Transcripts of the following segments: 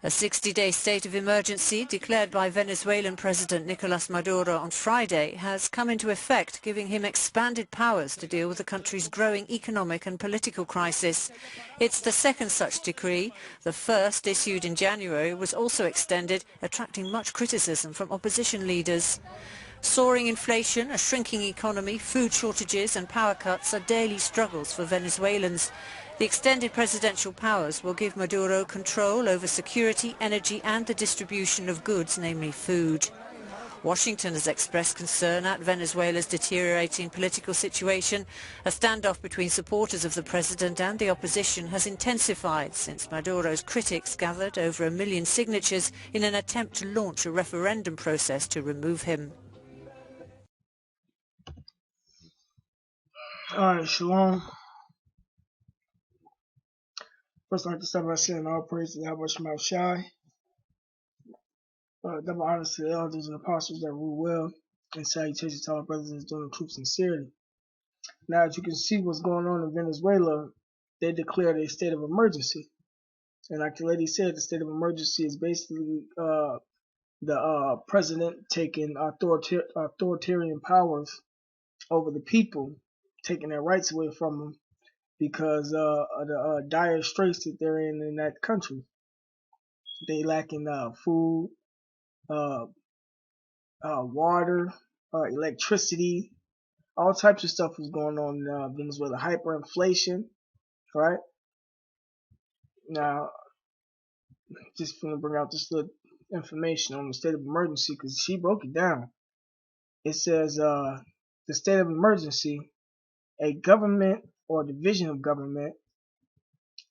A 60-day state of emergency declared by Venezuelan President Nicolas Maduro on Friday has come into effect, giving him expanded powers to deal with the country's growing economic and political crisis. It's the second such decree. The first, issued in January, was also extended, attracting much criticism from opposition leaders. Soaring inflation, a shrinking economy, food shortages and power cuts are daily struggles for Venezuelans. The extended presidential powers will give Maduro control over security, energy and the distribution of goods, namely food. Washington has expressed concern at Venezuela's deteriorating political situation. A standoff between supporters of the president and the opposition has intensified since Maduro's critics gathered over 1 million signatures in an attempt to launch a referendum process to remove him. Alright, shalom. First, I'd like to start by saying all praise to Yahweh Shema Shai. Double honor to the elders and apostles that rule well, and salutations to all brothers that's doing the truth sincerely. Now, as you can see what's going on in Venezuela, they declared a state of emergency. And like the lady said, the state of emergency is basically the president taking authoritarian powers over the people, taking their rights away from them, because of the dire straits that they're in that country. They lacking food, water, electricity, all types of stuff is going on in Venezuela. Hyperinflation, right? Now, just gonna bring out this little information on the state of emergency because she broke it down. It says the state of emergency, a government or division of government,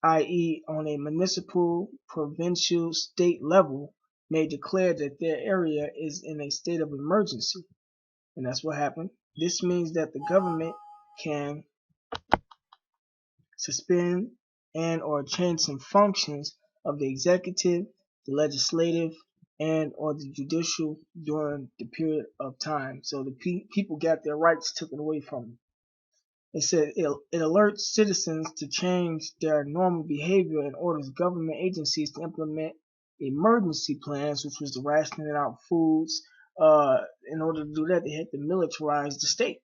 i.e. on a municipal, provincial, state level, may declare that their area is in a state of emergency. And that's what happened. This means that the government can suspend and or change some functions of the executive, the legislative, and or the judicial during the period of time. So the people got their rights taken away from them. It said it alerts citizens to change their normal behavior and orders government agencies to implement emergency plans, which was the rationing out foods. In order to do that, they had to militarize the state.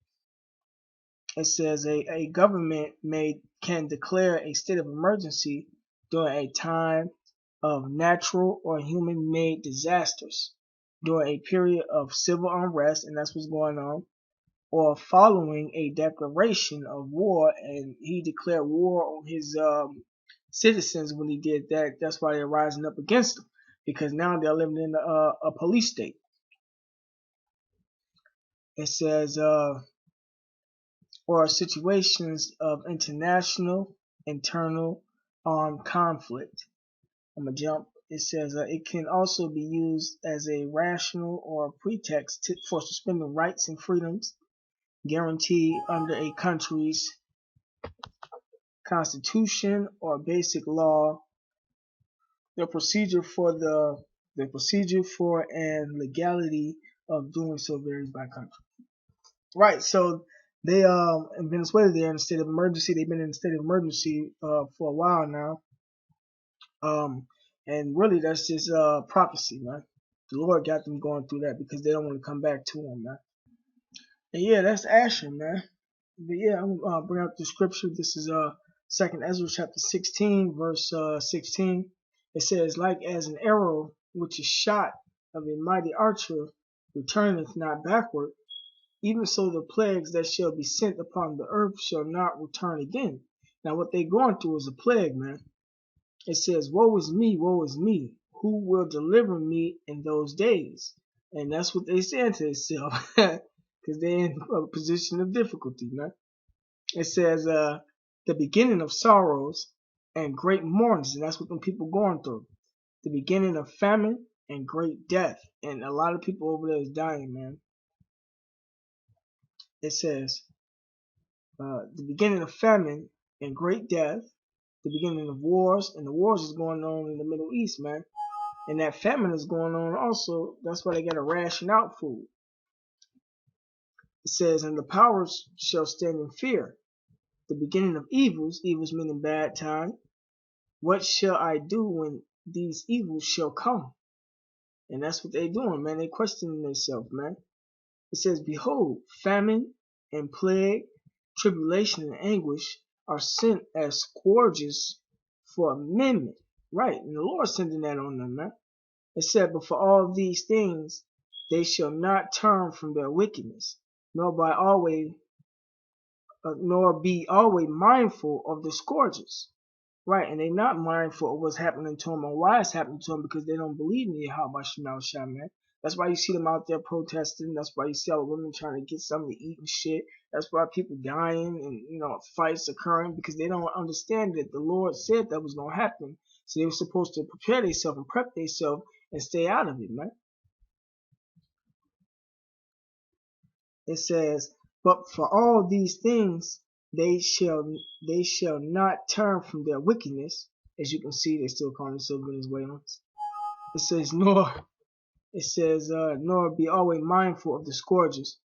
It says a government can declare a state of emergency during a time of natural or human-made disasters, during a period of civil unrest, and that's what's going on, or following a declaration of war. And he declared war on his citizens when he did that. That's why they're rising up against him, because now they're living in a police state. It says or situations of international, internal armed conflict. I'm going to jump. It says it can also be used as a rational or pretext for suspending rights and freedoms guaranteed under a country's constitution or basic law. The procedure for and legality of doing so varies by country. Right, so they in Venezuela they're in a state of emergency. They've been in a state of emergency for a while now. And really that's just prophecy, man. The Lord got them going through that because they don't want to come back to him, man. And yeah, that's Asher, man. But yeah, I'm gonna bring out the scripture. This is 2nd Ezra chapter 16, verse 16. It says, like as an arrow which is shot of a mighty archer returneth not backward, even so the plagues that shall be sent upon the earth shall not return again. Now what they going through is a plague, man. It says, woe is me, who will deliver me in those days? And that's what they saying to themselves, because they're in a position of difficulty, man. It says, the beginning of sorrows and great mournings, and that's what them people going through. The beginning of famine and great death, and a lot of people over there is dying, man. It says, the beginning of famine and great death, the beginning of wars, and the wars is going on in the Middle East, man. And that famine is going on also. That's why they got to ration out food. It says, and the powers shall stand in fear. The beginning of evils meaning bad time. What shall I do when these evils shall come. And that's what they doing, man. They questioning themselves, man. It says, behold, famine and plague, tribulation and anguish are sent as scourges for amendment. Right, and the Lord sending that on them, man. It said, but for all these things they shall not turn from their wickedness, nor be always mindful of the scourges. Right, and they're not mindful of what's happening to them and why it's happening to them because they don't believe in Yahweh Shema Shah, man. That's why you see them out there protesting. That's why you see all the women trying to get something to eat and shit. That's why people dying and fights occurring because they don't understand that the Lord said that was gonna happen. So they were supposed to prepare themselves and prep themselves and stay out of it, man. It says, but for all these things they shall not turn from their wickedness. As you can see, they still calling themselves Venezuelans. It says, nor be always mindful of the scourges.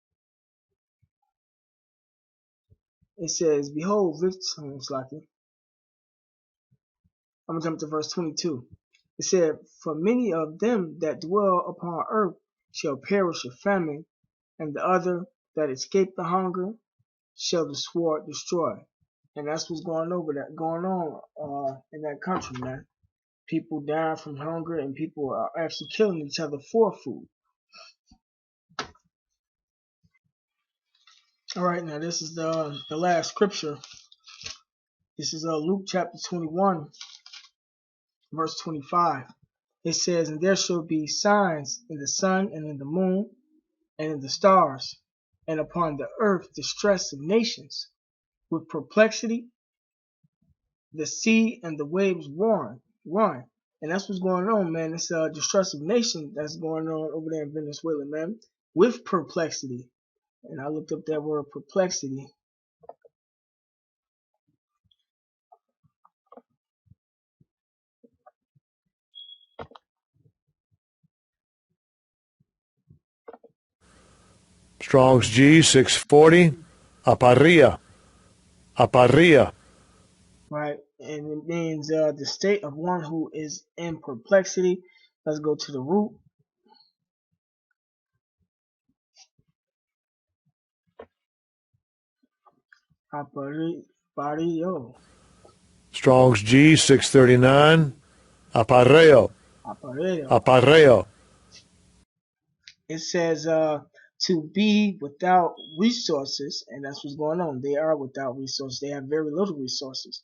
It says, behold, I'm gonna jump to verse 22. It said, for many of them that dwell upon earth shall perish of famine, and the other that escape the hunger shall the sword destroy. And that's what's going on in that country, man. People dying from hunger and people are actually killing each other for food. Alright, now this is the last scripture. This is Luke chapter 21, verse 25. It says, and there shall be signs in the sun and in the moon and in the stars, and upon the earth distress of nations, with perplexity, the sea and the waves run. And that's what's going on, man. It's a distress of nations that's going on over there in Venezuela, man, with perplexity. And I looked up that word perplexity. Strong's G 640, aparria. Right, and it means the state of one who is in perplexity. Let's go to the root. Apario. Strong's G 639, aparreo. It says to be without resources, and that's what's going on. They are without resources. They have very little resources.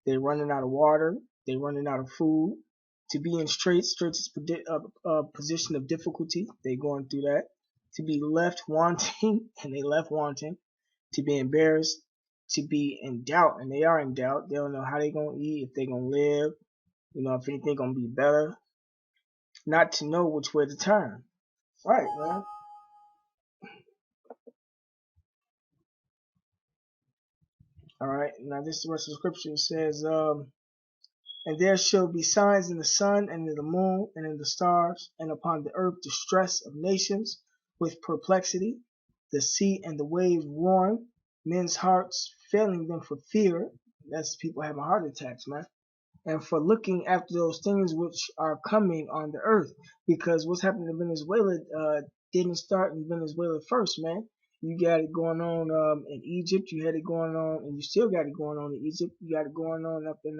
They're running out of water. They're running out of food. To be in straits is a position of difficulty. They're going through that. To be left wanting, and they left wanting. To be embarrassed. To be in doubt, and they are in doubt. They don't know how they're going to eat, if they're going to live, if anything going to be better. Not to know which way to turn. Right, man. Alright, now this is the rest of the scripture. It says, and there shall be signs in the sun and in the moon and in the stars, and upon the earth distress of nations with perplexity, the sea and the waves roaring, men's hearts failing them for fear. That's people having heart attacks, man. And for looking after those things which are coming on the earth. Because what's happening in Venezuela didn't start in Venezuela first, man. You got it going on in Egypt. You had it going on, and you still got it going on in Egypt. You got it going on up in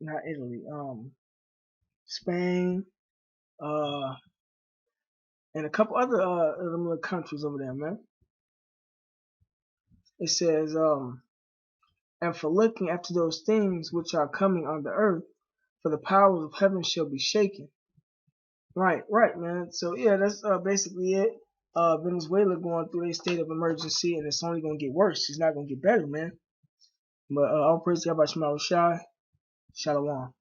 not Italy, Spain, and a couple other little countries over there, man. It says, and for looking after those things which are coming on the earth, for the powers of heaven shall be shaken. Right, man. So yeah, that's basically it. Venezuela going through a state of emergency, and it's only gonna get worse. It's not gonna get better, man. But all praise to Yahweh Shema Shai. Shalom.